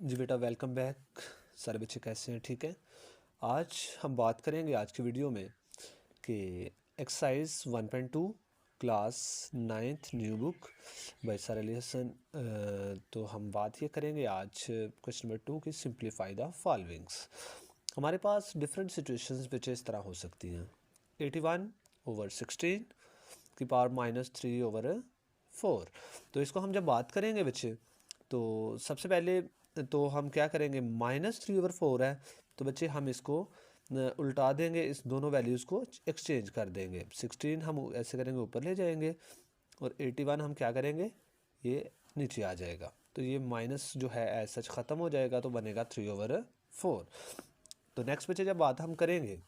जी बेटा, welcome back. सारे बच्चे कैसे हैं? ठीक है। आज हम बात करेंगे आज की वीडियो में कि exercise 1.2 class 9th new book by सारा अली हसन। तो हम बात ये करेंगे आज क्वेश्चन नंबर 2 की सिंप्लीफाई द फॉलोइंग्स। हमारे पास डिफरेंट सिचुएशंस बच्चे इस तरह हो सकती हैं। 81/16 की पावर -3/4। तो इसको हम जब बात करेंगे बच्चे, तो सबसे पहले तो हम क्या करेंगे, -3/4 है तो बच्चे हम इसको उल्टा देंगे, इस दोनों वैल्यूज़ को एक्सचेंज कर देंगे। 16 हम ऐसे करेंगे ऊपर ले जाएंगे और 81 हम क्या करेंगे, ये नीचे आ जाएगा। तो ये माइनस जो है एज सच ख़त्म हो जाएगा तो बनेगा 3/4। तो नेक्स्ट बच्चे जब बात हम करेंगे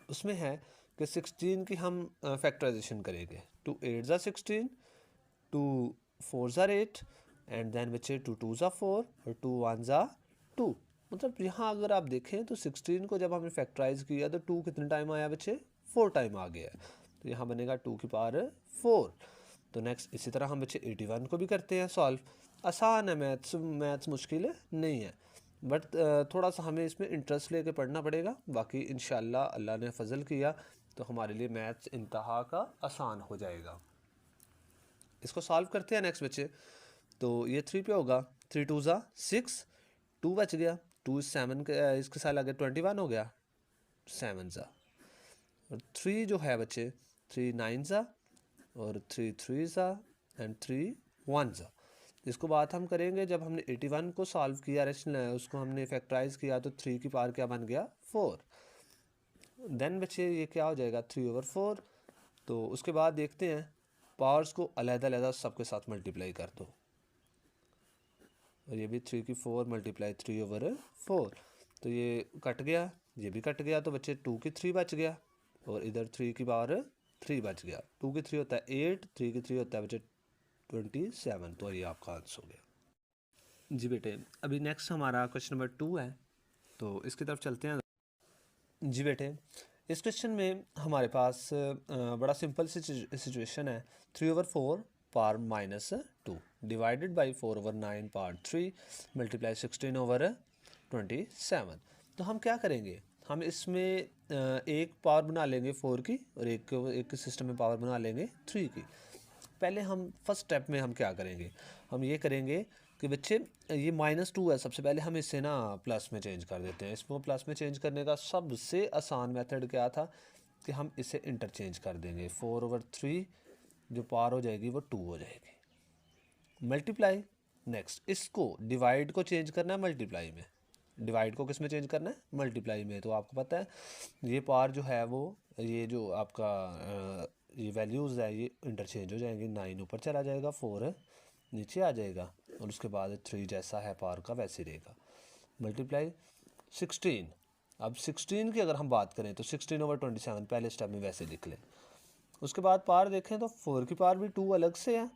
उसमें है कि 16 की हम फैक्टराइजेशन करेंगे। 2 8 ज़ा 16, 2 4 ज़ा 8 एंड देन बच्चे 2 2 ज़ा 4 और 2 1 ज़ा 2। मतलब यहाँ अगर आप देखें तो 16 को जब हमने फैक्टराइज किया तो 2 कितने टाइम आया बच्चे, 4 टाइम आ गया। तो यहाँ बनेगा 2 की पावर 4। तो नेक्स्ट इसी तरह हम बच्चे 81 को भी करते हैं सॉल्व। आसान है, मैथ्स मुश्किल नहीं है, बट थोड़ा सा हमें इसमें इंटरेस्ट लेके पढ़ना पड़ेगा। बाकी इंशाल्लाह अल्लाह ने फजल किया तो हमारे लिए मैथ्स इंतहा का आसान हो जाएगा। इसको सॉल्व करते हैं नेक्स्ट बच्चे। तो ये 3 पे होगा, 3 2 ज़ा 6, 2 बच गया, 2 7 इसके साथ लगे 21 हो गया, 7 ज़ा और 3 जो है बच्चे 3 9 ज़ा और 3 3 ज़ा एंड 3 1 ज़ा। इसको बात हम करेंगे जब हमने 81 को सॉल्व किया, रेशनल उसको हमने फैक्टराइज किया तो 3 की पावर क्या बन गया, 4। देन बच्चे ये क्या हो जाएगा, 3/4। तो उसके बाद देखते हैं पावर्स को अलग-अलग सबके साथ मल्टीप्लाई कर दो और ये भी 3 की 4 मल्टीप्लाई 3/4। तो ये कट गया, ये भी कट गया, तो बच्चे 2 की 3 बच गया और इधर 3 की पावर 3 बच गया। 2 की 3 होता है 8, 3 की 3 होता है बच्चे 27। तो ये आपका आंसर हो गया। जी बेटे, अभी नेक्स्ट हमारा क्वेश्चन नंबर 2 है, तो इसकी तरफ चलते हैं। जी बेटे, इस क्वेश्चन में हमारे पास बड़ा सिंपल सिचुएशन है। 3/4 power -2 divided by 4/9 power 3 multiply 16/27। तो हम क्या करेंगे, हम इसमें एक पावर बना लेंगे 4 की और एक सिस्टम में पावर बना लेंगे 3 की। पहले हम फर्स्ट स्टेप में हम क्या करेंगे, हम ये करेंगे कि बच्चे ये -2 है, सबसे पहले हम इसे ना प्लस में चेंज कर देते हैं। इसको प्लस में चेंज करने का सबसे आसान मेथड क्या था कि हम इसे इंटरचेंज कर देंगे। 4/3 जो पावर हो जाएगी वो 2 हो जाएगी। मल्टीप्लाई, नेक्स्ट इसको डिवाइड को चेंज करना है मल्टीप्लाई में। डिवाइड को किस में चेंज करना है, मल्टीप्लाई में। तो आपको पता है ये पावर जो है वो, ये जो आपका ये वैल्यूज़ है ये इंटरचेंज हो जाएंगी। 9 ऊपर चला जाएगा, 4 नीचे आ जाएगा और उसके बाद 3 जैसा है पावर का वैसे रहेगा। मल्टीप्लाई 16। अब 16 की अगर हम बात करें तो 16/27 पहले स्टेप में वैसे लिख लें। उसके बाद पावर देखें तो 4 की पावर भी 2 अलग से है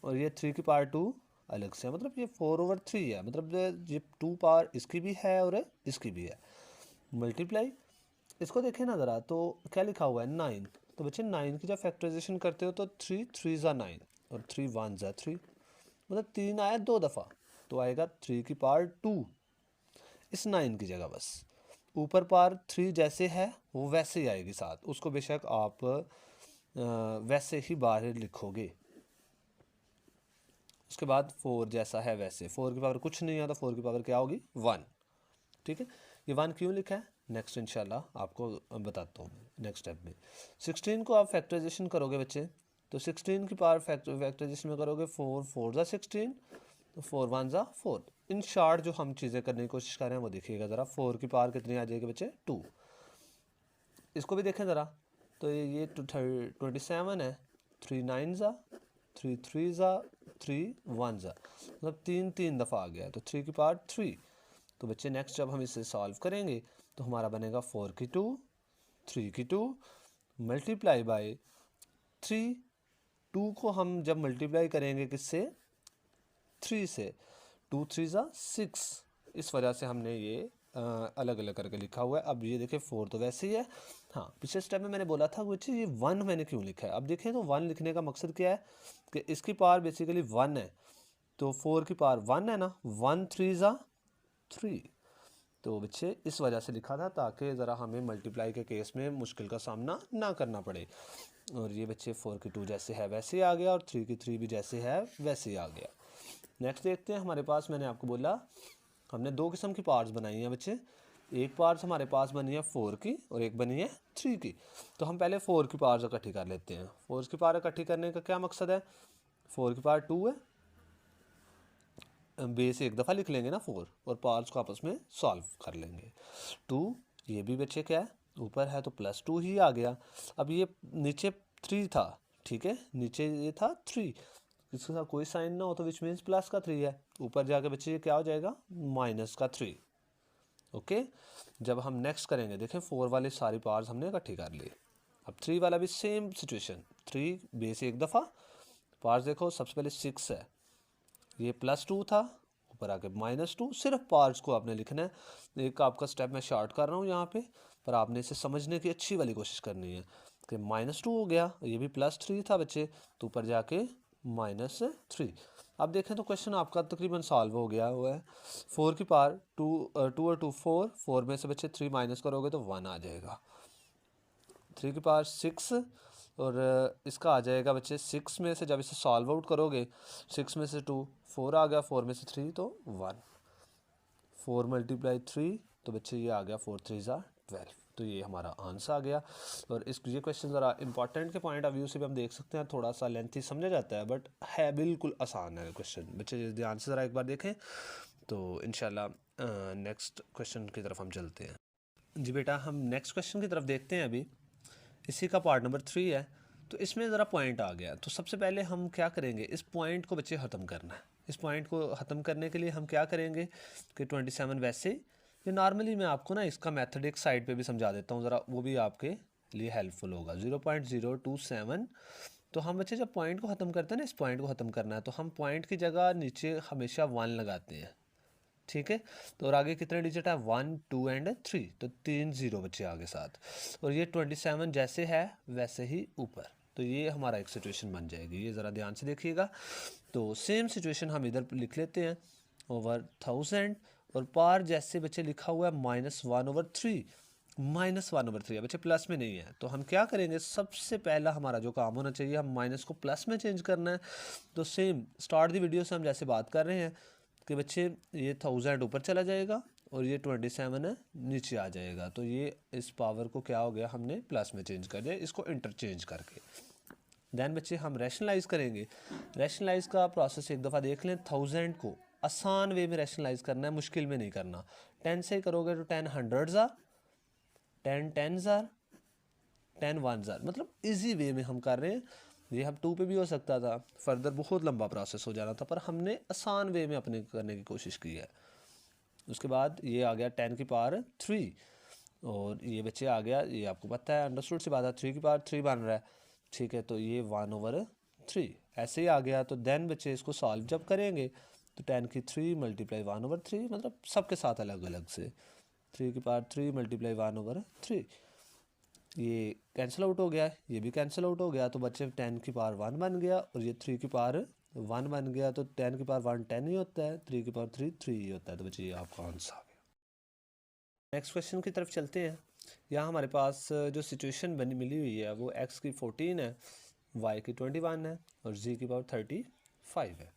और ये 3 की पावर 2 अलग से है। मतलब ये 4/3 है, मतलब ये 2 पावर इसकी भी है और इसकी भी है। मल्टीप्लाई, इसको देखें ना ज़रा, तो क्या लिखा हुआ है 9। तो बच्चे 9 की जब फैक्टराइजेशन करते हो तो 3 3 ज़ा 9 और 3 1 ज़ा 3, मतलब 3 आया 2 दफ़ा, तो आएगा 3 की पावर 2 इस 9 की जगह। बस ऊपर पावर 3 जैसे है वो वैसे ही आएगी साथ, उसको बेशक आप वैसे ही बाहर लिखोगे। उसके बाद 4 जैसा है वैसे, 4 की पावर कुछ नहीं आता, 4 की पावर क्या होगी 1। ठीक है, ये 1 क्यों लिखा है नेक्स्ट इंशाल्लाह आपको बताता हूँ नेक्स्ट स्टेप में। 16 को आप फैक्टराइजेशन करोगे बच्चे, तो 16 की पावर फैक्टराइजेशन में करोगे 4 4 ज़ा 16, तो 4 1 ज़ा 4। इन शार्ट जो हम चीज़ें करने की कोशिश कर रहे हैं वो देखिएगा ज़रा। 4 की पावर कितनी आ जाएगी बच्चे 2। इसको भी देखें ज़रा, तो ये 27 है, 3 9 ज़ा 3 3 ज़ा 3 1 ज़ा, मतलब 3 दफ़ा आ गया, तो 3 की पावर 3। तो बच्चे नेक्स्ट जब हम इसे सॉल्व करेंगे तो हमारा बनेगा 4 की 2 3 की 2 मल्टीप्लाई बाय 3। 2 को हम जब मल्टीप्लाई करेंगे किससे, 3 से, 2 3 ज़ा 6, इस वजह से हमने ये अलग अलग करके लिखा हुआ है। अब ये देखिए 4 तो वैसे ही है। हाँ, पिछले स्टेप में मैंने बोला था बच्चे ये 1 मैंने क्यों लिखा है। अब देखें तो 1 लिखने का मकसद क्या है कि इसकी पावर बेसिकली 1 है, तो 4 की पावर 1 है ना, 1 3 ज़ा 3। तो बच्चे इस वजह से लिखा था ताकि ज़रा हमें मल्टीप्लाई के केस में मुश्किल का सामना ना करना पड़े। और ये बच्चे 4 की 2 जैसे है वैसे ही आ गया और 3 की 3 भी जैसे है वैसे ही आ गया। नेक्स्ट देखते हैं हमारे पास, मैंने आपको बोला हमने दो किस्म की पार्ट्स बनाई हैं बच्चे। एक पार्ट्स हमारे पास बनी है 4 की और एक बनी है 3 की। तो हम पहले 4 की पार्ट्स इकट्ठी कर लेते हैं। 4 की पावर इकट्ठी करने का क्या मकसद है, 4 की पावर 2 है, बेस एक दफ़ा लिख लेंगे ना 4 और पार्ट्स को आपस में सॉल्व कर लेंगे। 2 ये भी बच्चे क्या है, ऊपर है तो +2 ही आ गया। अब ये नीचे 3 था, ठीक है, नीचे ये था 3, इसके साथ कोई साइन ना हो तो विच मीन्स प्लस का 3 है, ऊपर जाके बच्चे ये क्या हो जाएगा माइनस का 3। ओके, जब हम नेक्स्ट करेंगे देखें 4 वाले सारी पार्ट्स हमने इकट्ठी कर ली। अब 3 वाला भी सेम सिचुएशन, 3 बेस एक दफ़ा, पार्ट्स देखो सबसे पहले 6 है, ये +2 था, ऊपर आके -2, सिर्फ पार्ट्स को आपने लिखना है। एक आपका स्टेप मैं शॉर्ट कर रहा हूँ यहाँ पे, पर आपने इसे समझने की अच्छी वाली कोशिश करनी है कि -2 हो गया, ये भी +3 था बच्चे, तो ऊपर जाके -3। अब देखें तो क्वेश्चन आपका तकरीबन सॉल्व हो गया हुआ है। 4 की पावर 2 और 2 4 में से बच्चे 3 माइनस करोगे तो 1 आ जाएगा। 3 की पावर 6 और इसका आ जाएगा बच्चे 6 में से जब इसे सॉल्व आउट करोगे 6 में से 2 4 आ गया, 4 में से 3 तो 1, 4 × 3 तो बच्चे ये आ गया 4 3 ज़ा 12। तो ये हमारा आंसर आ गया। और इस ये क्वेश्चन ज़रा इंपॉर्टेंट के पॉइंट ऑफ व्यू से भी हम देख सकते हैं, थोड़ा सा लेंथी समझा जाता है बट है बिल्कुल आसान है क्वेश्चन। बच्चे ध्यान से ज़रा एक बार देखें तो इंशाल्लाह नेक्स्ट क्वेश्चन की तरफ हम चलते हैं। जी बेटा, हम नेक्स्ट क्वेश्चन की तरफ देखते हैं। अभी इसी का पार्ट नंबर 3 है, तो इसमें ज़रा पॉइंट आ गया। तो सबसे पहले हम क्या करेंगे, इस पॉइंट को बच्चे ख़त्म करना है। इस पॉइंट को ख़त्म करने के लिए हम क्या करेंगे कि 27 वैसे ये नॉर्मली मैं आपको ना इसका मेथड एक साइड पे भी समझा देता हूँ, ज़रा वो भी आपके लिए हेल्पफुल होगा। 0.027, तो हम बच्चे जब पॉइंट को ख़त्म करते हैं ना, इस पॉइंट को ख़त्म करना है तो हम पॉइंट की जगह नीचे हमेशा 1 लगाते हैं, ठीक है। तो और आगे कितने डिजिट है, 1 2 एंड 3, तो 3 0 बच्चे आगे साथ। और ये 27 जैसे है वैसे ही ऊपर, तो ये हमारा एक सिचुएशन बन जाएगी। ये ज़रा ध्यान से देखिएगा। तो सेम सिचुएशन हम इधर लिख लेते हैं, ओवर 1000 और पार जैसे बच्चे लिखा हुआ है -1/3, -1/3 है बच्चे, प्लस में नहीं है। तो हम क्या करेंगे, सबसे पहला हमारा जो काम होना चाहिए, हम माइनस को प्लस में चेंज करना है। तो सेम स्टार्ट दी वीडियो से हम जैसे बात कर रहे हैं कि बच्चे ये 1000 ऊपर चला जाएगा और ये 27 है नीचे आ जाएगा। तो ये इस पावर को क्या हो गया, हमने प्लस में चेंज कर दिया इसको इंटरचेंज करके। देन बच्चे हम रैशनलाइज करेंगे। रैशनलाइज का प्रोसेस एक दफ़ा देख लें। 1000 को आसान वे में रैशनलाइज करना है, मुश्किल में नहीं करना। 10 से करोगे तो 10 100 ज़ा, 10 10 ज़ा, 10 1 ज़ा, मतलब इजी वे में हम कर रहे हैं। ये हम 2 पे भी हो सकता था, फर्दर बहुत लंबा प्रोसेस हो जाना था, पर हमने आसान वे में अपने करने की कोशिश की है। उसके बाद ये आ गया 10 की पावर 3 और ये बच्चे आ गया, ये आपको पता है अंडरस्टूड सी बात है, 3 की पावर 3 बन रहा है, ठीक है। तो ये 1/3 ऐसे ही आ गया। तो देन बच्चे इसको सॉल्व जब करेंगे तो 10 की 3 × 1/3, मतलब सबके साथ अलग अलग से 3 की पावर 3 × 1/3, ये कैंसिल आउट हो गया, ये भी कैंसिल आउट हो गया। तो बच्चे 10 की पावर 1 बन गया और ये 3 की पावर 1 बन गया। तो 10 की पावर 1 10 ही होता है, 3 की पावर 3 3 ही होता है। तो बच्चे ये आपका आंसर आ गया। नेक्स्ट क्वेश्चन की तरफ चलते हैं। यहाँ हमारे पास जो सिचुएशन बनी मिली हुई है वो x की 14 है, y की 21 है और z की पावर 35 है।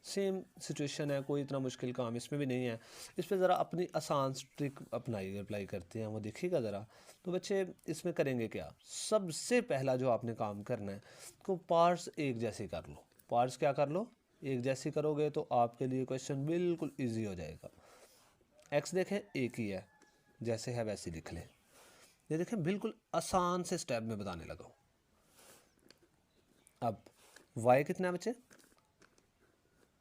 सेम सिचुएशन है, कोई इतना मुश्किल काम इसमें भी नहीं है। इस पर ज़रा अपनी आसान ट्रिक अप्लाई करते हैं, वो देखिएगा ज़रा। तो बच्चे इसमें करेंगे क्या, सबसे पहला जो आपने काम करना है तो पार्ट्स एक जैसे कर लो। पार्ट्स क्या कर लो, एक जैसे करोगे तो आपके लिए क्वेश्चन बिल्कुल ईजी हो जाएगा। एक्स देखें एक ही है, जैसे है वैसे लिख लें। ये देखें बिल्कुल आसान से स्टेप में बताने लगा हूँ। अब y कितना है बच्चे,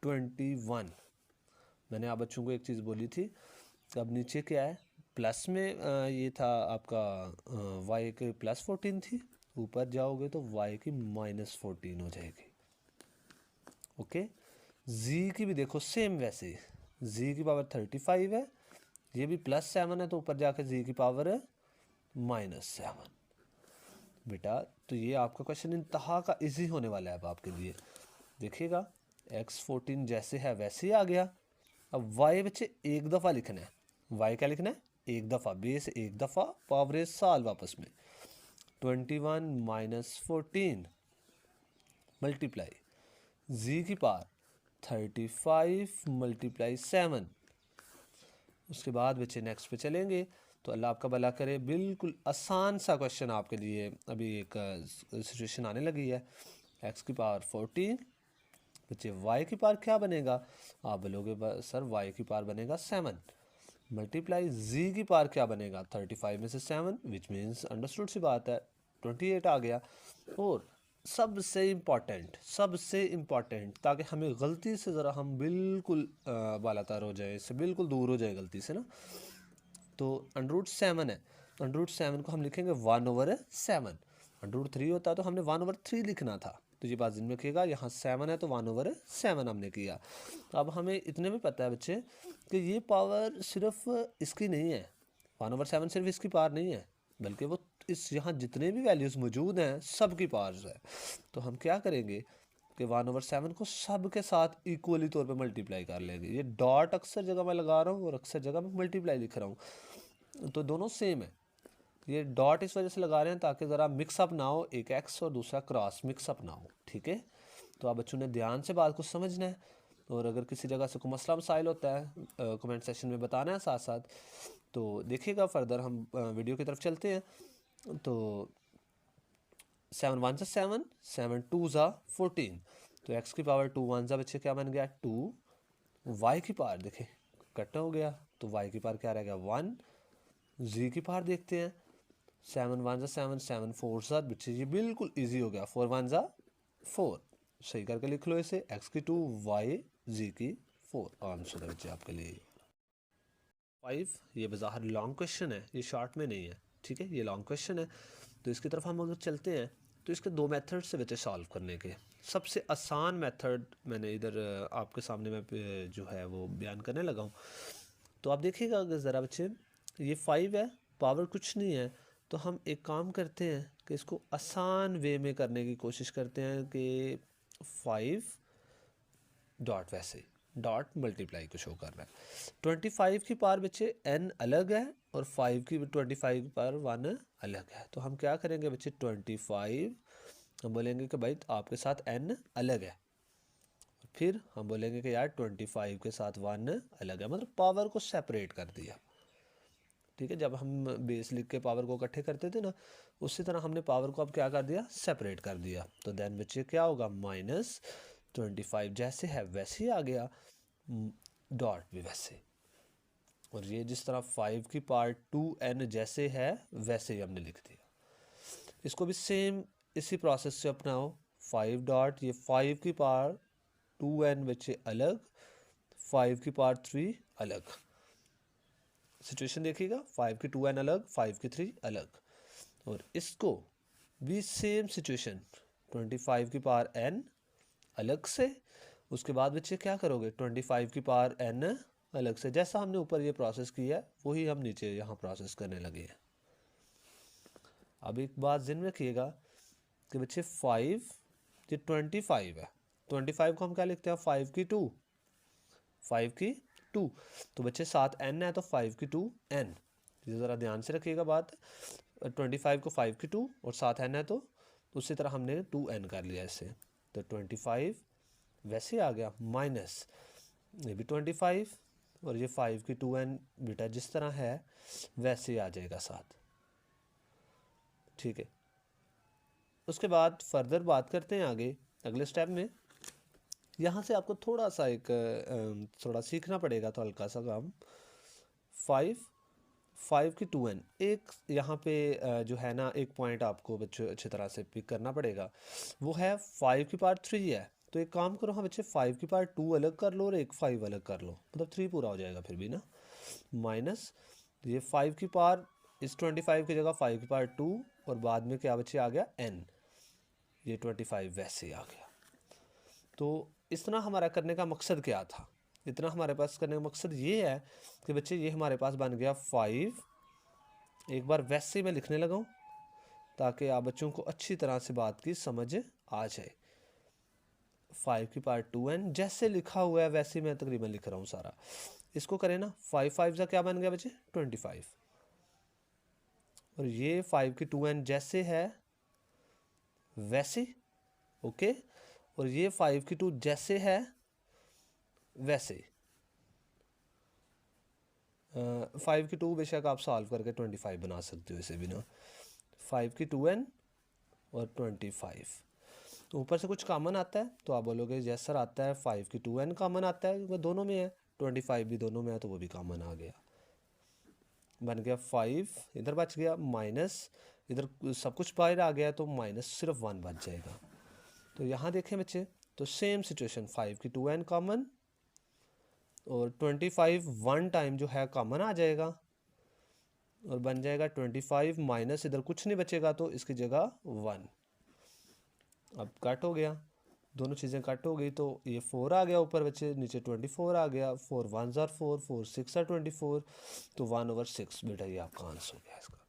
21। मैंने आप बच्चों को एक चीज़ बोली थी। अब नीचे क्या है, प्लस में ये था आपका y की +14 थी, ऊपर जाओगे तो y की -14 हो जाएगी। ओके, z की भी देखो सेम वैसे, z की पावर 35 है, ये भी +7 है, तो ऊपर जाके z की पावर है -7 बेटा। तो ये आपका क्वेश्चन इंतहा का इजी होने वाला है अब आपके लिए, देखिएगा। x14 जैसे है वैसे ही आ गया। अब y बच्चे एक दफ़ा लिखना है, y क्या लिखना है, एक दफ़ा, बेस एक दफ़ा, पावर साल वापस में। 21 माइनस 14 मल्टीप्लाई z की पावर 35 मल्टीप्लाई 7। उसके बाद बच्चे नेक्स्ट पे चलेंगे। तो अल्लाह आपका भला करे, बिल्कुल आसान सा क्वेश्चन आपके लिए अभी एक सिचुएशन आने लगी है। x की पावर 14 बच्चे y की पावर क्या बनेगा, आप बोलोगे सर y की पावर बनेगा 7 मल्टीप्लाई z की पावर क्या बनेगा 35 में से 7, विच मीन्स अंडरस्टूड सी बात है 28 आ गया। और सबसे इम्पॉर्टेंट ताकि हमें गलती से ज़रा हम बिल्कुल बालातार हो जाए, इससे बिल्कुल दूर हो जाए गलती से ना, तो √7 है, √7 को हम लिखेंगे 1/7। √3 होता तो हमने 1/3 लिखना था, तो ये बात जिनमें रखिएगा, यहाँ 7 है तो 1/7 हमने किया। तो अब हमें इतने में पता है बच्चे कि ये पावर सिर्फ इसकी नहीं है, 1/7 सिर्फ इसकी पावर नहीं है, बल्कि वो इस यहाँ जितने भी वैल्यूज़ मौजूद हैं सब की पावर्स है। तो हम क्या करेंगे कि 1/7 को सब के साथ इक्वली तौर पे मल्टीप्लाई कर लेंगे। ये डॉट अक्सर जगह मैं लगा रहा हूँ और अक्सर जगह मैं मल्टीप्लाई लिख रहा हूँ, तो दोनों सेम है। ये डॉट इस वजह से लगा रहे हैं ताकि ज़रा मिक्सअप ना हो, एक एक्स और दूसरा क्रॉस मिक्सअप ना हो, ठीक है। तो आप बच्चों ने ध्यान से बात को समझना है, और अगर किसी जगह से कोई मसला मसाइल होता है कमेंट सेक्शन में बताना है साथ साथ। तो देखिएगा फर्दर हम वीडियो की तरफ चलते हैं। तो 7 1 सा 7, 7 2 सा 14, तो x की पावर 2 1 सा बच्चे क्या बन गया 2, y की पावर देखें कट हो गया, तो y की पावर क्या रह गया 1, z की पावर देखते हैं 7 1 सा 7, 7 4 सा बच्चे ये बिल्कुल इजी हो गया, 4 1 सा 4, सही करके लिख लो इसे, x की 2 y z की 4, आंसर है बच्चे आपके लिए 5। ये बाहर लॉन्ग क्वेश्चन है, ये शॉर्ट में नहीं है, ठीक है, ये लॉन्ग क्वेश्चन है। तो इसकी तरफ हम अगर चलते हैं तो इसके दो मेथड से बच्चे सॉल्व करने के। सबसे आसान मेथड मैंने इधर आपके सामने मैं जो है वो बयान करने लगा हूँ। तो आप देखिएगा अगर ज़रा बच्चे, ये 5 है, पावर कुछ नहीं है, तो हम एक काम करते हैं कि इसको आसान वे में करने की कोशिश करते हैं कि 5 डॉट वैसे डॉट मल्टीप्लाई को शो कर रहा है। 25 की पावर बच्चे n अलग है और 5 की 25 की पावर 1 अलग है। तो हम क्या करेंगे बच्चे 25 हम बोलेंगे कि भाई आपके साथ n अलग है, फिर हम बोलेंगे कि यार 25 के साथ 1 अलग है, मतलब पावर को सेपरेट कर दिया, ठीक है। जब हम बेस लिख के पावर को इकट्ठे करते थे ना, उसी तरह हमने पावर को अब क्या कर दिया सेपरेट कर दिया। तो देन बच्चे क्या होगा -25 जैसे है वैसे ही आ गया, डॉट भी वैसे, और ये जिस तरह 5 की पावर 2n जैसे है वैसे ही हमने लिख दिया। इसको भी सेम इसी प्रोसेस से अपनाओ, 5 डॉट ये 5 की पावर 2n बच्चे अलग, 5 की पावर 3 अलग, सिचुएशन देखिएगा 5 की 2n अलग, 5 की 3 अलग। और इसको भी सेम सिचुएशन 25 की पावर n अलग से, उसके बाद बच्चे क्या करोगे 25 की पावर n अलग से, जैसा हमने ऊपर ये प्रोसेस किया है वही हम नीचे यहाँ प्रोसेस करने लगे हैं। अब एक बात ध्यान में रखिएगा कि बच्चे 5 ये 25 है, 25 को हम क्या लिखते हैं 5 की 2, 5 की 2, तो बच्चे साथ n है तो 5 की 2 n, ये ज़रा ध्यान से रखिएगा बात। 25 को 5 की 2 और साथ n है तो उसी तरह हमने 2n कर लिया इसे, तो 25 वैसे आ गया माइनस ये भी 25 और ये 5 की 2n बेटा जिस तरह है वैसे ही आ जाएगा साथ, ठीक है। उसके बाद फर्दर बात करते हैं आगे अगले स्टेप में। यहाँ से आपको थोड़ा सा एक थोड़ा सीखना पड़ेगा, तो हल्का सा काम 5 की 2n, एक यहाँ पे जो है ना एक पॉइंट आपको बच्चों अच्छी तरह से पिक करना पड़ेगा, वो है 5 की पावर 3 है। तो एक काम करो हाँ बच्चे 5 की पावर 2 अलग कर लो और एक 5 अलग कर लो, मतलब 3 पूरा हो जाएगा फिर भी ना, माइनस ये 5 की पावर इस 25 की जगह 5 की पावर 2 और बाद में क्या बच्चे आ गया n, ये 25 वैसे ही आ गया। तो इतना हमारा करने का मकसद क्या था, इतना हमारे पास करने का मकसद ये है कि बच्चे ये हमारे पास बन गया 5, एक बार वैसे ही मैं लिखने लगा हूँ ताकि आप बच्चों को अच्छी तरह से बात की समझ आ जाए। 5 की पावर 2n, जैसे लिखा हुआ है वैसे मैं तकरीबन लिख रहा हूँ सारा। इसको करें ना, 5 5 का क्या बन गया बच्चे 25, और ये 5 की 2n जैसे है वैसे, ओके, और ये 5 की 2 जैसे है वैसे। 5 की 2 बेशक आप सॉल्व करके 25 बना सकते हो इसे भी ना। 5 की 2n और 25, तो ऊपर से कुछ कॉमन आता है तो आप बोलोगे यस सर आता है, 5 की 2n कॉमन आता है, वो दोनों में है, 25 भी दोनों में है, तो वो भी कॉमन आ गया, बन गया 5, इधर बच गया माइनस, इधर सब कुछ बाहर आ गया तो माइनस सिर्फ 1 बच जाएगा। तो यहाँ देखें बच्चे, तो सेम सिचुएशन, 5 की 2n कॉमन और 25 1 टाइम जो है कॉमन आ जाएगा और बन जाएगा 25 माइनस, इधर कुछ नहीं बचेगा तो इसकी जगह 1। अब कट हो गया, दोनों चीज़ें कट हो गई, तो ये 4 आ गया ऊपर बच्चे, नीचे 24 आ गया, 4 1 4 4 4 6 24, तो 1/6 बेटा ये आपका आंसर हो गया इसका।